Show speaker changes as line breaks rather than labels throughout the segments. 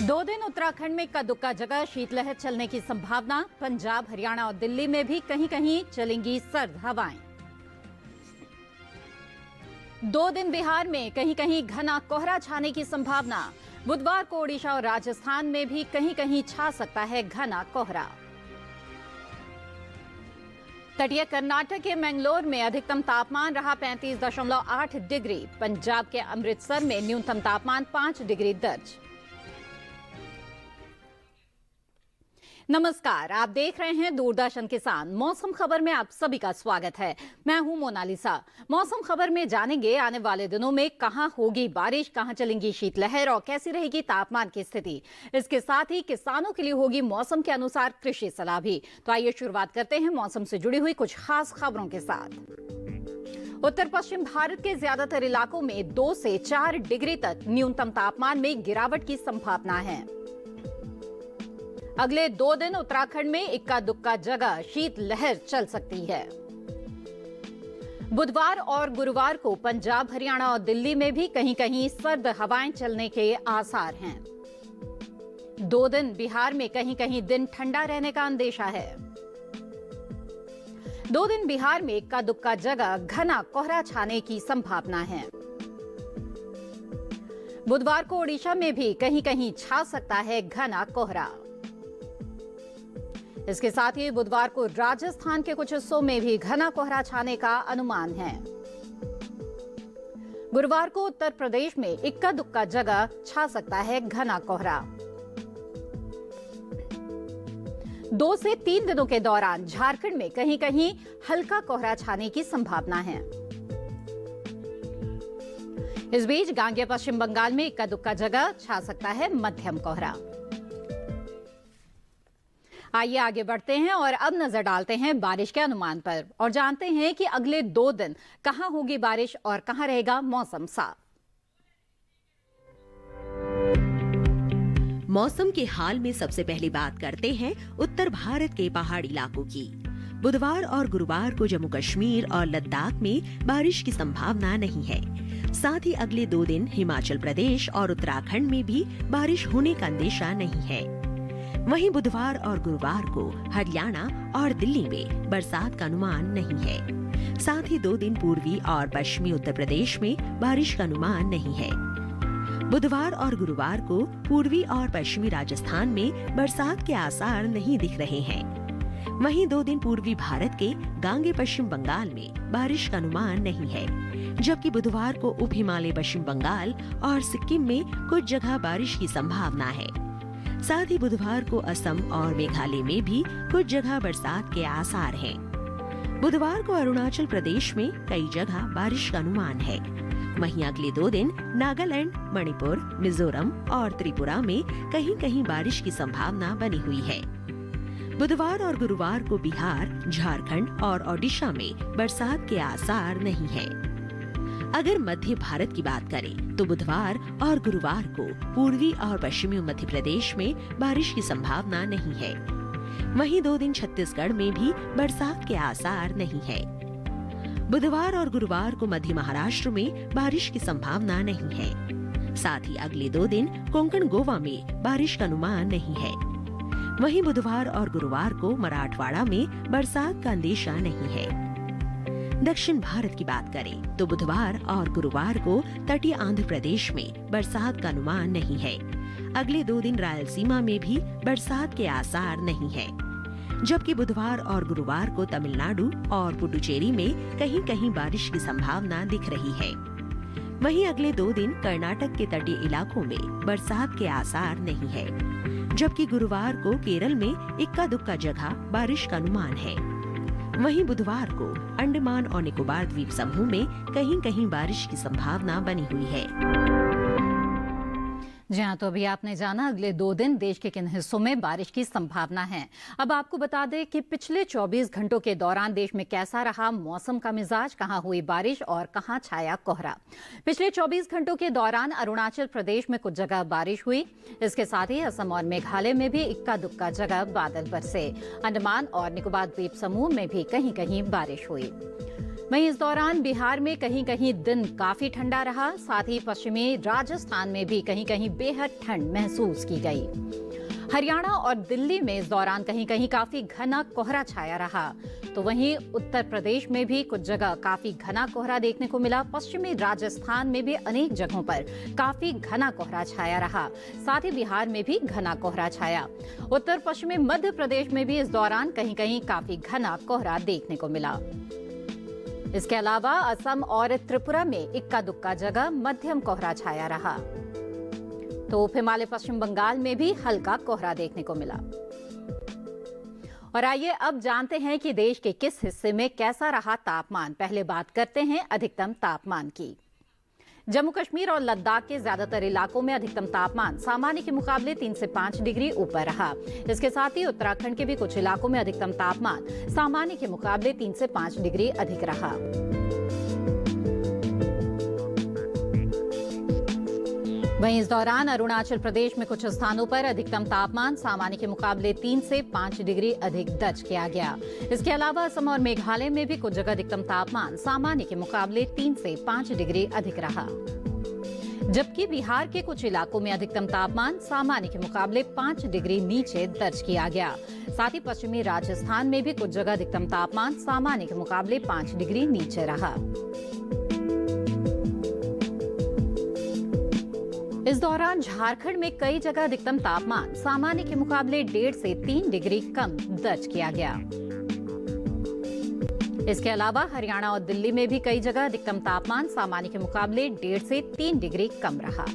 2 दिन उत्तराखंड में इक्का दुक्का जगह शीतलहर चलने की संभावना। पंजाब, हरियाणा और दिल्ली में भी कहीं कहीं चलेंगी सर्द हवाएं। 2 दिन बिहार में कहीं कहीं घना कोहरा छाने की संभावना। बुधवार को ओडिशा और राजस्थान में भी कहीं कहीं छा सकता है घना कोहरा। तटीय कर्नाटक के मैंगलोर में अधिकतम तापमान रहा 35.8 डिग्री। पंजाब के अमृतसर में न्यूनतम तापमान 5 डिग्री दर्ज। नमस्कार, आप देख रहे हैं दूरदर्शन किसान। मौसम खबर में आप सभी का स्वागत है। मैं हूं मोनालिसा। मौसम खबर में जानेंगे आने वाले दिनों में कहां होगी बारिश, कहां चलेंगी शीतलहर और कैसी रहेगी तापमान की स्थिति। इसके साथ ही किसानों के लिए होगी मौसम के अनुसार कृषि सलाह भी। तो आइए शुरुआत करते हैं मौसम से जुड़ी हुई कुछ खास खबरों के साथ। उत्तर पश्चिम भारत के ज्यादातर इलाकों में 2 से 4 डिग्री तक न्यूनतम तापमान में गिरावट की संभावना है। अगले 2 दिन उत्तराखंड में इक्का दुक्का जगह शीतलहर चल सकती है। बुधवार और गुरुवार को पंजाब, हरियाणा और दिल्ली में भी कहीं कहीं सर्द हवाएं चलने के आसार हैं। 2 दिन बिहार में कहीं कहीं दिन ठंडा रहने का अंदेशा है। 2 दिन बिहार में इक्का दुक्का जगह घना कोहरा छाने की संभावना है। बुधवार को ओडिशा में भी कहीं कहीं छा सकता है घना कोहरा। इसके साथ ही बुधवार को राजस्थान के कुछ हिस्सों में भी घना कोहरा छाने का अनुमान है। गुरुवार को उत्तर प्रदेश में इक्का दुक्का जगह छा सकता है घना कोहरा। 2 से 3 दिनों के दौरान झारखंड में कहीं कहीं हल्का कोहरा छाने की संभावना है। इस बीच गांगेय पश्चिम बंगाल में इक्का दुक्का जगह छा सकता है मध्यम कोहरा। आइए आगे बढ़ते हैं और अब नजर डालते हैं बारिश के अनुमान पर और जानते हैं कि अगले 2 दिन कहां होगी बारिश और कहां रहेगा मौसम साफ।
मौसम के हाल में सबसे पहले बात करते हैं उत्तर भारत के पहाड़ी इलाकों की। बुधवार और गुरुवार को जम्मू कश्मीर और लद्दाख में बारिश की संभावना नहीं है। साथ ही अगले 2 दिन हिमाचल प्रदेश और उत्तराखंड में भी बारिश होने का अंदेशा नहीं है। वहीं बुधवार और गुरुवार को हरियाणा और दिल्ली में बरसात का अनुमान नहीं है। साथ ही 2 दिन पूर्वी और पश्चिमी उत्तर प्रदेश में बारिश का अनुमान नहीं है। बुधवार और गुरुवार को पूर्वी और पश्चिमी राजस्थान में बरसात के आसार नहीं दिख रहे हैं। वहीं 2 दिन पूर्वी भारत के गांगे पश्चिम बंगाल में बारिश का अनुमान नहीं है, जबकि बुधवार को उप हिमालय पश्चिम बंगाल और सिक्किम में कुछ जगह बारिश की संभावना है। साथ ही बुधवार को असम और मेघालय में भी कुछ जगह बरसात के आसार हैं। बुधवार को अरुणाचल प्रदेश में कई जगह बारिश का अनुमान है। वहीं अगले 2 दिन नागालैंड, मणिपुर, मिजोरम और त्रिपुरा में कहीं कहीं बारिश की संभावना बनी हुई है। बुधवार और गुरुवार को बिहार, झारखंड और ओडिशा में बरसात के आसार नहीं है। अगर मध्य भारत की बात करें तो बुधवार और गुरुवार को पूर्वी और पश्चिमी मध्य प्रदेश में बारिश की संभावना नहीं है। वहीं 2 दिन छत्तीसगढ़ में भी बरसात के आसार नहीं है। बुधवार और गुरुवार को मध्य महाराष्ट्र में बारिश की संभावना नहीं है। साथ ही अगले 2 दिन कोंकण, गोवा में बारिश का अनुमान नहीं है। वहीं बुधवार और गुरुवार को मराठवाड़ा में बरसात का अंदेशा नहीं है। दक्षिण भारत की बात करें तो बुधवार और गुरुवार को तटीय आंध्र प्रदेश में बरसात का अनुमान नहीं है। अगले 2 दिन रायलसीमा में भी बरसात के आसार नहीं है, जबकि बुधवार और गुरुवार को तमिलनाडु और पुडुचेरी में कहीं कहीं बारिश की संभावना दिख रही है। वहीं अगले 2 दिन कर्नाटक के तटीय इलाकों में बरसात के आसार नहीं है, जबकि गुरुवार को केरल में इक्का दुक्का जगह बारिश का अनुमान है। वहीं बुधवार को अंडमान और निकोबार द्वीप समूह में कहीं कहीं बारिश की संभावना बनी हुई है।
जी हाँ, तो अभी आपने जाना अगले 2 दिन देश के किन हिस्सों में बारिश की संभावना है। अब आपको बता दें कि पिछले 24 घंटों के दौरान देश में कैसा रहा मौसम का मिजाज, कहां हुई बारिश और कहां छाया कोहरा। पिछले 24 घंटों के दौरान अरुणाचल प्रदेश में कुछ जगह बारिश हुई। इसके साथ ही असम और मेघालय में भी इक्का दुक्का जगह बादल बरसे। अंडमान और निकोबार द्वीप समूह में भी कहीं कहीं बारिश हुई। वहीं इस दौरान बिहार में कहीं कहीं दिन काफी ठंडा रहा। साथ ही पश्चिमी राजस्थान में भी कहीं कहीं बेहद ठंड महसूस की गई। हरियाणा और दिल्ली में इस दौरान कहीं कहीं काफी घना कोहरा छाया रहा। तो वहीं उत्तर प्रदेश में भी कुछ जगह काफी घना कोहरा देखने को मिला। पश्चिमी राजस्थान में भी अनेक जगहों पर काफी घना कोहरा छाया रहा। साथ ही बिहार में भी घना कोहरा छाया। उत्तर पश्चिमी मध्य प्रदेश में भी इस दौरान कहीं कहीं काफी घना कोहरा देखने को मिला। इसके अलावा असम और त्रिपुरा में इक्का दुक्का जगह मध्यम कोहरा छाया रहा। तो उप हिमालय पश्चिम बंगाल में भी हल्का कोहरा देखने को मिला। और आइए अब जानते हैं कि देश के किस हिस्से में कैसा रहा तापमान। पहले बात करते हैं अधिकतम तापमान की। जम्मू कश्मीर और लद्दाख के ज्यादातर इलाकों में अधिकतम तापमान सामान्य के मुकाबले 3 से 5 डिग्री ऊपर रहा। इसके साथ ही उत्तराखंड के भी कुछ इलाकों में अधिकतम तापमान सामान्य के मुकाबले 3 से 5 डिग्री अधिक रहा। वहीं इस दौरान अरुणाचल प्रदेश में कुछ स्थानों पर अधिकतम तापमान सामान्य के मुकाबले 3 से 5 डिग्री अधिक दर्ज किया गया। इसके अलावा असम और मेघालय में भी कुछ जगह अधिकतम तापमान सामान्य के मुकाबले 3 से 5 डिग्री अधिक रहा। जबकि बिहार के कुछ इलाकों में अधिकतम तापमान सामान्य के मुकाबले 5 डिग्री नीचे दर्ज किया गया। साथ ही पश्चिमी राजस्थान में भी कुछ जगह अधिकतम तापमान सामान्य के मुकाबले 5 डिग्री नीचे रहा। इस दौरान झारखंड में कई जगह अधिकतम तापमान सामान्य के मुकाबले 1.5 से 3 डिग्री कम दर्ज किया गया। इसके अलावा हरियाणा और दिल्ली में भी कई जगह अधिकतम तापमान सामान्य के मुकाबले 1.5 से 3 डिग्री कम रहा।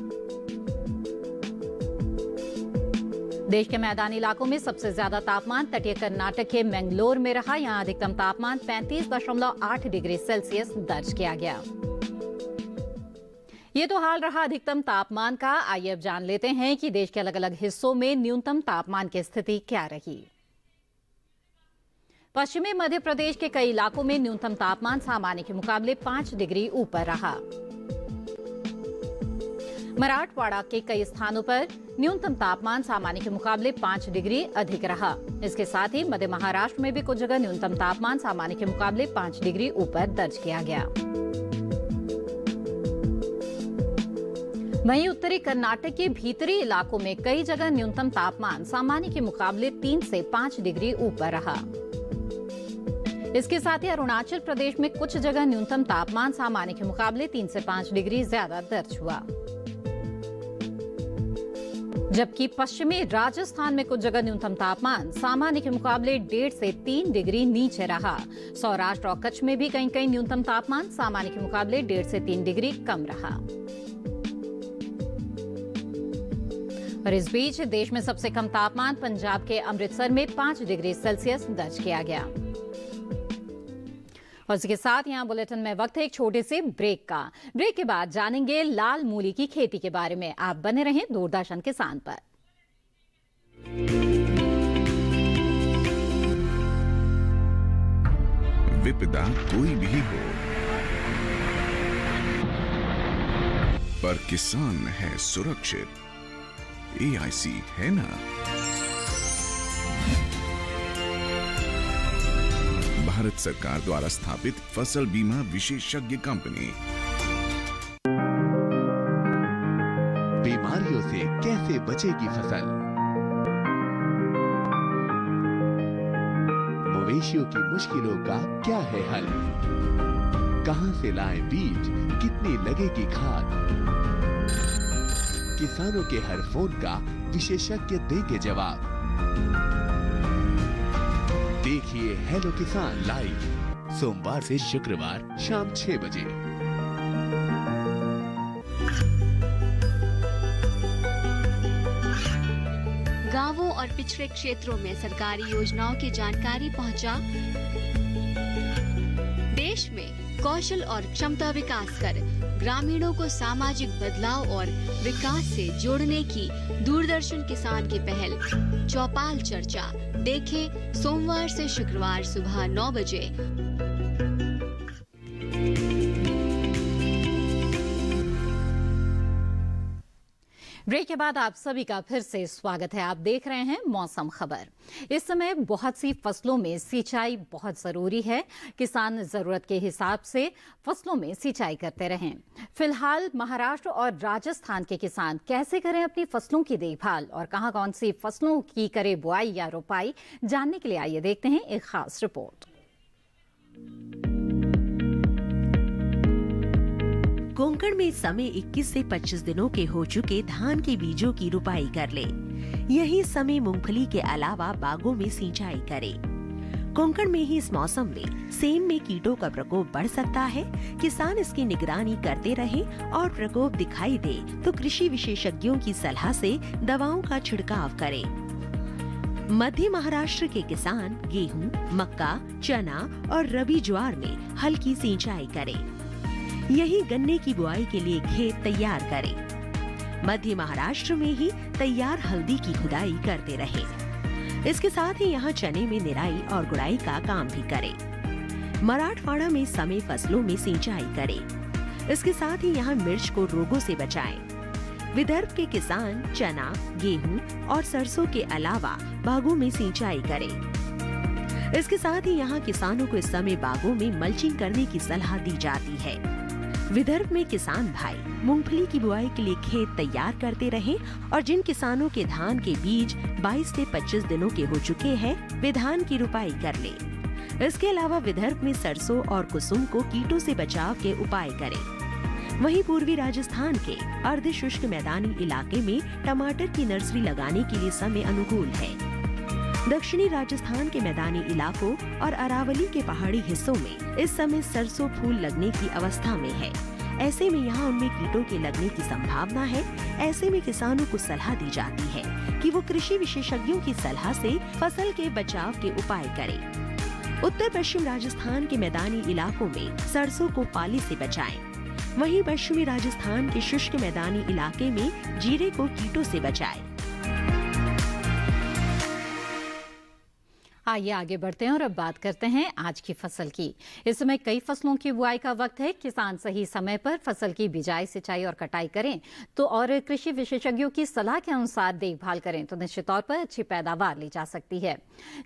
देश के मैदानी इलाकों में सबसे ज्यादा तापमान तटीय कर्नाटक के मैंगलोर में रहा। यहां अधिकतम तापमान 35.8 डिग्री सेल्सियस दर्ज किया गया। ये तो हाल रहा अधिकतम तापमान का। आइए अब जान लेते हैं कि देश के अलग अलग हिस्सों में न्यूनतम तापमान की स्थिति क्या रही। पश्चिमी मध्य प्रदेश के कई इलाकों में न्यूनतम तापमान सामान्य के मुकाबले 5 डिग्री ऊपर रहा। मराठवाड़ा के कई स्थानों पर न्यूनतम तापमान सामान्य के मुकाबले 5 डिग्री अधिक रहा। इसके साथ ही मध्य महाराष्ट्र में भी कुछ जगह न्यूनतम तापमान सामान्य के मुकाबले 5 डिग्री ऊपर दर्ज किया गया। वहीं उत्तरी कर्नाटक के भीतरी इलाकों में कई जगह न्यूनतम तापमान सामान्य के मुकाबले 3 से 5 डिग्री ऊपर रहा। इसके साथ ही अरुणाचल प्रदेश में कुछ जगह न्यूनतम तापमान सामान्य के मुकाबले 3 से 5 डिग्री ज्यादा दर्ज हुआ। जबकि पश्चिमी राजस्थान में कुछ जगह न्यूनतम तापमान सामान्य के मुकाबले 1.5 से 3 डिग्री नीचे रहा। सौराष्ट्र और कच्छ में भी कहीं कहीं न्यूनतम तापमान सामान्य के मुकाबले 1.5 से 3 डिग्री कम रहा। और इस बीच देश में सबसे कम तापमान पंजाब के अमृतसर में 5 डिग्री सेल्सियस दर्ज किया गया। और इसके साथ यहाँ बुलेटिन में वक्त है एक छोटे से ब्रेक का। ब्रेक के बाद जानेंगे लाल मूली की खेती के बारे में। आप बने रहें दूरदर्शन किसान पर।
विपदा कोई भी हो, पर किसान है सुरक्षित। AIC है ना। भारत सरकार द्वारा स्थापित फसल बीमा विशेषज्ञ कंपनी।
बीमारियों से कैसे बचेगी फसल? मवेशियों की मुश्किलों का क्या है हल? कहां से लाएं बीज? कितनी लगेगी खाद? किसानों के हर फोन का विशेषज्ञ देंगे जवाब। देखिए हेलो किसान लाइव सोमवार से शुक्रवार शाम 6 बजे।
गांवों और पिछड़े क्षेत्रों में सरकारी योजनाओं की जानकारी पहुंचा। देश में कौशल और क्षमता विकास कर ग्रामीणों को सामाजिक बदलाव और विकास से जोड़ने की दूरदर्शन किसान की पहल चौपाल चर्चा देखें सोमवार से शुक्रवार सुबह 9 बजे।
ब्रेक के बाद आप सभी का फिर से स्वागत है। आप देख रहे हैं मौसम खबर। इस समय बहुत सी फसलों में सिंचाई बहुत जरूरी है। किसान जरूरत के हिसाब से फसलों में सिंचाई करते रहें। फिलहाल महाराष्ट्र और राजस्थान के किसान कैसे करें अपनी फसलों की देखभाल और कहां कौन सी फसलों की करें बुआई या रोपाई, जानने के लिए आइए देखते हैं एक खास रिपोर्ट।
कोंकण में इस समय 21 से 25 दिनों के हो चुके धान के बीजों की रुपाई कर ले। यही समय मूंगफली के अलावा बागों में सिंचाई करे। कोंकण में ही इस मौसम में सेम में कीटों का प्रकोप बढ़ सकता है। किसान इसकी निगरानी करते रहे और प्रकोप दिखाई दे तो कृषि विशेषज्ञों की सलाह से दवाओं का छिड़काव करें। मध्य महाराष्ट्र के किसान गेहूं, मक्का, चना और रबी ज्वार में हल्की सिंचाई करें। यही गन्ने की बुआई के लिए खेत तैयार करें। मध्य महाराष्ट्र में ही तैयार हल्दी की खुदाई करते रहे। इसके साथ ही यहाँ चने में निराई और गुड़ाई का काम भी करें। मराठवाड़ा में समय फसलों में सिंचाई करें। इसके साथ ही यहाँ मिर्च को रोगों से बचाएं। विदर्भ के किसान चना, गेहूं और सरसों के अलावा बागों में सिंचाई करें। इसके साथ ही यहाँ किसानों को इस समय बागों में मल्चिंग करने की सलाह दी जाती है। विदर्भ में किसान भाई मूंगफली की बुआई के लिए खेत तैयार करते रहें और जिन किसानों के धान के बीज 22 से 25 दिनों के हो चुके हैं, वे धान की रुपाई कर लें। इसके अलावा विदर्भ में सरसों और कुसुम को कीटों से बचाव के उपाय करें। वहीं पूर्वी राजस्थान के अर्ध शुष्क मैदानी इलाके में टमाटर की नर्सरी लगाने के लिए समय अनुकूल है। दक्षिणी राजस्थान के मैदानी इलाकों और अरावली के पहाड़ी हिस्सों में इस समय सरसों फूल लगने की अवस्था में है। ऐसे में यहाँ उनमें कीटों के लगने की संभावना है। ऐसे में किसानों को सलाह दी जाती है कि वो कृषि विशेषज्ञों की सलाह से फसल के बचाव के उपाय करें। उत्तर पश्चिम राजस्थान के मैदानी इलाकों में सरसों को पाले से बचाएं। वहीं पश्चिमी राजस्थान के शुष्क मैदानी इलाके में जीरे को कीटों से बचाएं।
आइए आगे बढ़ते हैं और अब बात करते हैं आज की फसल की। इस समय कई फसलों की बुआई का वक्त है। किसान सही समय पर फसल की बिजाई, सिंचाई और कटाई करें तो और कृषि विशेषज्ञों की सलाह के अनुसार देखभाल करें तो निश्चित तौर पर अच्छी पैदावार ली जा सकती है।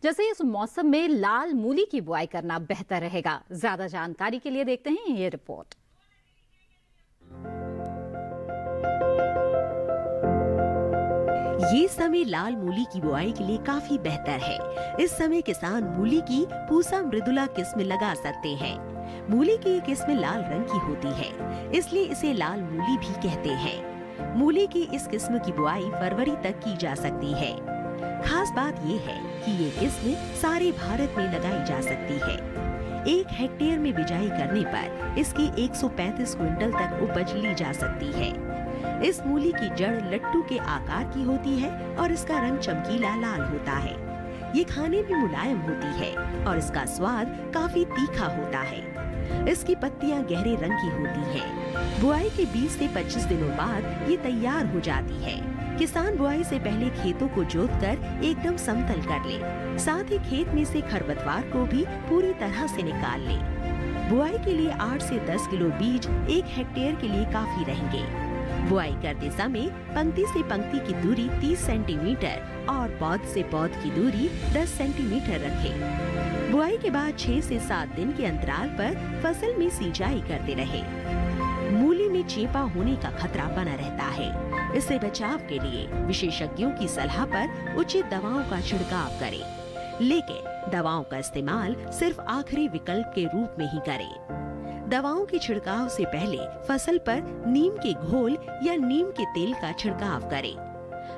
जैसे इस मौसम में लाल मूली की बुआई करना बेहतर रहेगा। ज्यादा जानकारी के लिए देखते हैं ये रिपोर्ट।
ये समय लाल मूली की बुआई के लिए काफी बेहतर है। इस समय किसान मूली की पूसा मृदुला किस्म लगा सकते हैं। मूली की ये किस्म लाल रंग की होती है, इसलिए इसे लाल मूली भी कहते हैं। मूली की इस किस्म की बुआई फरवरी तक की जा सकती है। खास बात ये है कि ये किस्म सारे भारत में लगाई जा सकती है। 1 हेक्टेयर में बिजाई करने पर इसकी 135 क्विंटल तक उपज ली जा सकती है। इस मूली की जड़ लट्टू के आकार की होती है और इसका रंग चमकीला लाल होता है। ये खाने में मुलायम होती है और इसका स्वाद काफी तीखा होता है। इसकी पत्तियां गहरे रंग की होती हैं। बुआई के 20 से 25 दिनों बाद ये तैयार हो जाती है। किसान बुआई से पहले खेतों को जोतकर एकदम समतल कर ले। साथ ही खेत में से खरपतवार को भी पूरी तरह से निकाल ले। बुआई के लिए 8 से 10 किलो बीज 1 हेक्टेयर के लिए काफी रहेंगे। बुआई करते समय पंक्ति से पंक्ति की दूरी 30 सेंटीमीटर और पौध से पौध की दूरी 10 सेंटीमीटर रखें। बुआई के बाद 6 से 7 दिन के अंतराल पर फसल में सिंचाई करते रहे। मूली में चेपा होने का खतरा बना रहता है। इससे बचाव के लिए विशेषज्ञों की सलाह पर उचित दवाओं का छिड़काव करें, लेकिन दवाओं का इस्तेमाल सिर्फ आखिरी विकल्प के रूप में ही करें। दवाओं के छिड़काव से पहले फसल पर नीम के घोल या नीम के तेल का छिड़काव करें।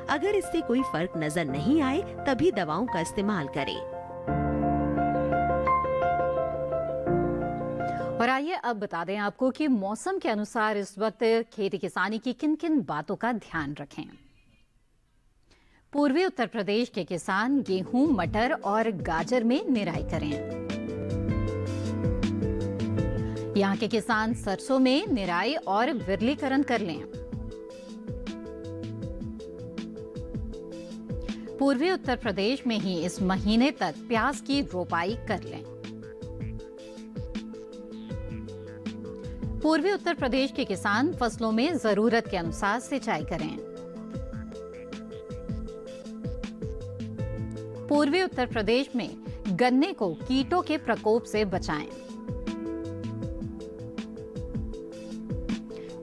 अगर इससे कोई फर्क नजर नहीं आए तभी दवाओं का इस्तेमाल करें।
और आइए अब बता दें आपको कि मौसम के अनुसार इस वक्त खेती किसानी की किन किन बातों का ध्यान रखें। पूर्वी उत्तर प्रदेश के किसान गेहूं, मटर और गाजर में निराई करें। यहाँ के किसान सरसों में निराई और विरलीकरण कर लें। पूर्वी उत्तर प्रदेश में ही इस महीने तक प्याज की रोपाई कर लें। पूर्वी उत्तर प्रदेश के किसान फसलों में जरूरत के अनुसार सिंचाई करें। पूर्वी उत्तर प्रदेश में गन्ने को कीटों के प्रकोप से बचाएं।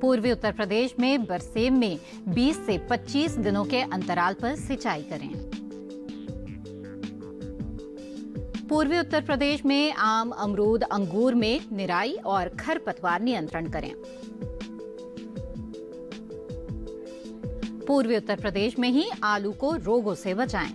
पूर्वी उत्तर प्रदेश में बरसेम में 20 से 25 दिनों के अंतराल पर सिंचाई करें। पूर्वी उत्तर प्रदेश में आम, अमरूद, अंगूर में निराई और खरपतवार नियंत्रण करें। पूर्वी उत्तर प्रदेश में ही आलू को रोगों से बचाएं।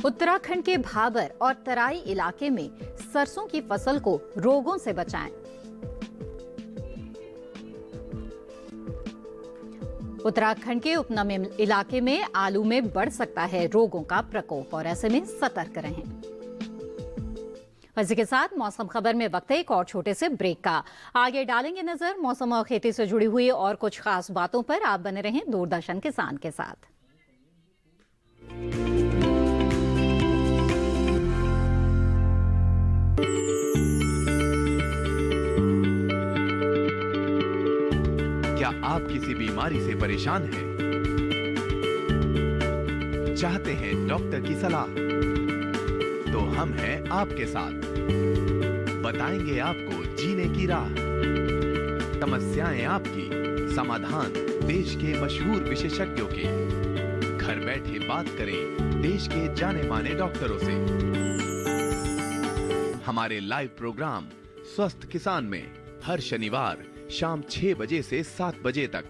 उत्तराखंड के भाबर और तराई इलाके में सरसों की फसल को रोगों से बचाएं। उत्तराखंड के उपनम इलाके में आलू में बढ़ सकता है रोगों का प्रकोप और ऐसे में सतर्क रहें। इसी के साथ मौसम खबर में वक्त है एक और छोटे से ब्रेक का। आगे डालेंगे नजर मौसम और खेती से जुड़ी हुई और कुछ खास बातों पर। आप बने रहें दूरदर्शन किसान के साथ।
क्या आप किसी बीमारी से परेशान हैं? चाहते हैं डॉक्टर की सलाह? तो हम हैं आपके साथ। बताएंगे आपको जीने की राह। समस्याएं आपकी, समाधान देश के मशहूर विशेषज्ञों के। घर बैठे बात करें देश के जाने माने डॉक्टरों से। हमारे लाइव प्रोग्राम स्वस्थ किसान में हर शनिवार शाम 6 बजे से 7 बजे तक।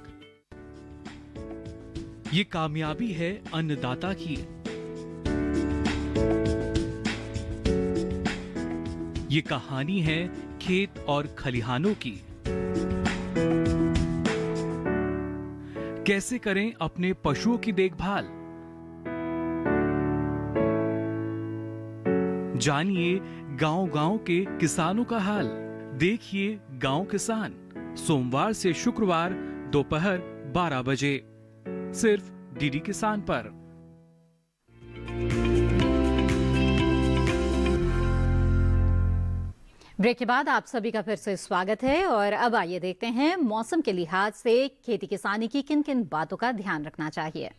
ये कामयाबी है अन्नदाता की। ये कहानी है खेत और खलिहानों की। कैसे करें अपने पशुओं की देखभाल, जानिए गांव-गांव के किसानों का हाल। देखिए गांव किसान सोमवार से शुक्रवार दोपहर 12 बजे सिर्फ डीडी किसान पर।
ब्रेक के बाद आप सभी का फिर से स्वागत है और अब आइए देखते हैं मौसम के लिहाज से खेती किसानी की किन किन बातों का ध्यान रखना चाहिए।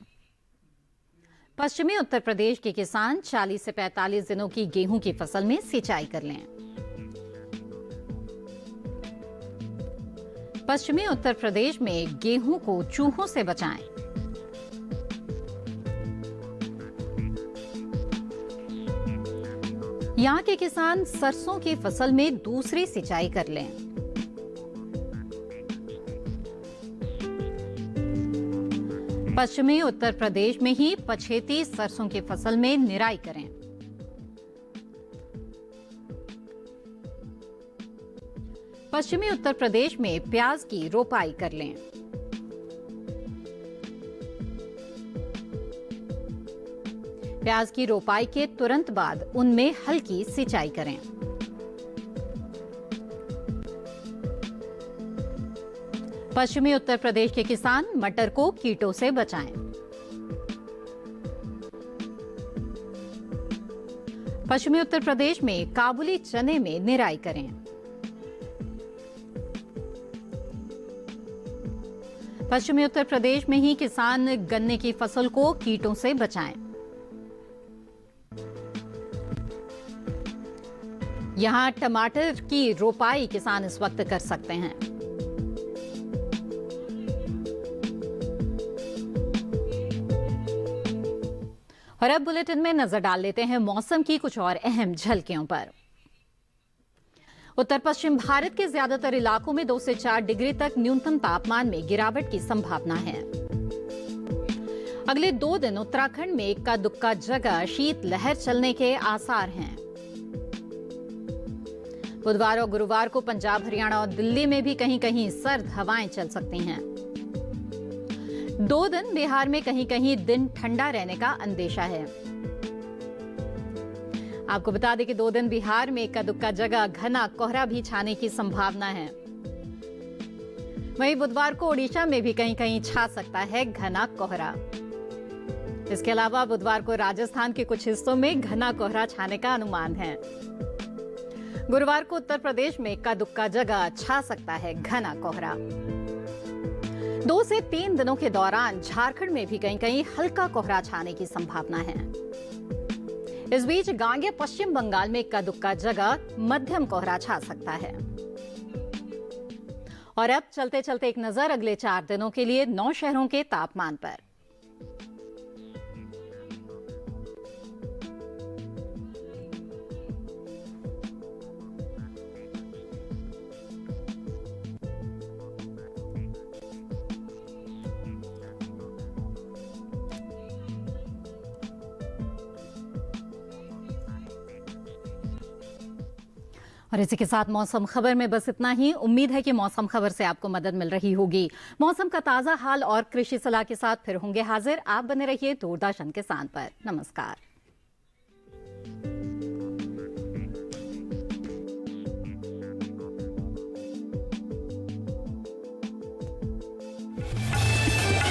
पश्चिमी उत्तर प्रदेश के किसान 40 से 45 दिनों की गेहूं की फसल में सिंचाई कर लें। पश्चिमी उत्तर प्रदेश में गेहूं को चूहों से बचाएं। यहां के किसान सरसों की फसल में दूसरी सिंचाई कर लें। पश्चिमी उत्तर प्रदेश में ही पछेती सरसों की फसल में निराई करें। पश्चिमी उत्तर प्रदेश में प्याज की रोपाई कर लें। प्याज की रोपाई के तुरंत बाद उनमें हल्की सिंचाई करें। पश्चिमी उत्तर प्रदेश के किसान मटर को कीटों से बचाएं। पश्चिमी उत्तर प्रदेश में काबुली चने में निराई करें। पश्चिमी उत्तर प्रदेश में ही किसान गन्ने की फसल को कीटों से बचाएं। यहां टमाटर की रोपाई किसान इस वक्त कर सकते हैं। और अब बुलेटिन में नजर डाल लेते हैं मौसम की कुछ और अहम झलकियों पर। उत्तर पश्चिम भारत के ज्यादातर इलाकों में 2 से 4 डिग्री तक न्यूनतम तापमान में गिरावट की संभावना है। अगले 2 दिन उत्तराखंड में इक्का दुक्का जगह शीत लहर चलने के आसार हैं। बुधवार और गुरुवार को पंजाब, हरियाणा और दिल्ली में भी कहीं कहीं सर्द हवाएं चल सकती हैं। 2 दिन बिहार में कहीं कहीं दिन ठंडा रहने का अंदेशा है। आपको बता दें कि 2 दिन बिहार में इक्का दुक्का जगह घना कोहरा भी छाने की संभावना है। वहीं बुधवार को ओडिशा में भी कहीं कहीं छा सकता है घना कोहरा। इसके अलावा बुधवार को राजस्थान के कुछ हिस्सों में घना कोहरा छाने का अनुमान है। गुरुवार को उत्तर प्रदेश में इक्का दुक्का जगह छा सकता है घना कोहरा। 2 से 3 दिनों के दौरान झारखंड में भी कहीं कहीं हल्का कोहरा छाने की संभावना है। इस बीच गांगे पश्चिम बंगाल में इक्का दुक्का जगह मध्यम कोहरा छा सकता है। और अब चलते चलते एक नजर अगले 4 दिनों के लिए 9 शहरों के तापमान पर। और इसी के साथ मौसम खबर में बस इतना ही। उम्मीद है कि मौसम खबर से आपको मदद मिल रही होगी। मौसम का ताजा हाल और कृषि सलाह के साथ फिर होंगे हाजिर। आप बने रहिए दूरदर्शन किसान पर। नमस्कार।